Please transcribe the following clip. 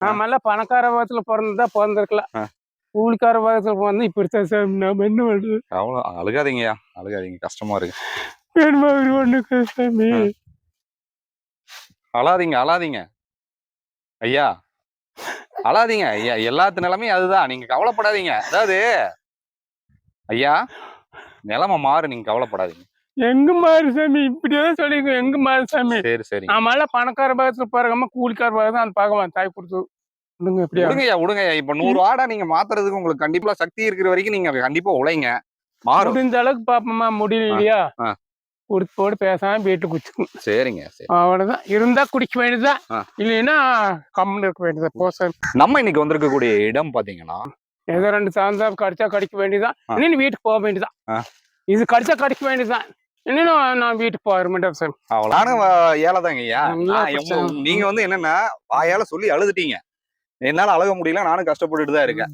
நாமெல்லாம் பணக்கார வகத்துல பிறந்ததா பிறந்திருக்கலாம். கூலிக்கார வகத்துல பிறந்து இப்படித்தான் சாமி. நாம என்ன பண்றது? அவ்வளோ அழுகாதீங்கய்யா, அழுகாதீங்க, கஷ்டமா இருக்கு. வேணுமா ஒரு ஒண்ணுக்கு சாமி? அழாதீங்க அழாதீங்க ஐயா, அழாதீங்க ஐயா. எல்லாத்து நிலைமையும் அதுதான், நீங்க கவலைப்படாதீங்க. அதாவது ஐயா, நிலைமை மாறு, நீங்க கவலைப்படாதீங்க. எங்க மாறு சாமி? இப்படியேதான் சொல்லிங்க. எங்க மாறு சாமி? சரி சரி, நாமெல்லாம் பணக்கார பாகத்துல பிறகாம கூலிக்கார பாகம் அந்த பகவான் தாய் கொடுத்து விடுங்க. எப்படியா விடுங்கய்யா விடுங்கய்யா. இப்ப 100 ஆடை நீங்க மாத்துறதுக்கு உங்களுக்கு கண்டிப்பா சக்தி இருக்கிற வரைக்கும் நீங்க கண்டிப்பா உழைங்க, மாறும். முடிந்த அளவுக்கு பாப்போமா? முடியலையா கொடுத்து போட்டு பேசாம வீட்டுக்கு குடிச்சுக்கும். சரிங்க சரி, அவ்வளவுதான். இருந்தா குடிக்க வேண்டியதுதான், இல்லைன்னா கம்முன்னு இருக்க வேண்டியது. போச நம்ம இன்னைக்கு வந்திருக்கக்கூடிய இடம் பாத்தீங்கன்னா, ஏதோ 2 சாந்தா கடிச்சா கடிக்க வேண்டியதுதான், இன்னும் வீட்டுக்கு போக வேண்டியதுதான். இது கடிச்சா கடிக்க வேண்டியதுதான், இன்னும் நான் வீட்டுக்கு போக மாட்டேன் சார். நானும் ஏழைதாங்க ஐயா. நீங்க வந்து என்னன்னா வாயால சொல்லி அழுதுட்டீங்க, என்னால அழக முடியல, நானும் கஷ்டப்பட்டுட்டு தான் இருக்கேன்.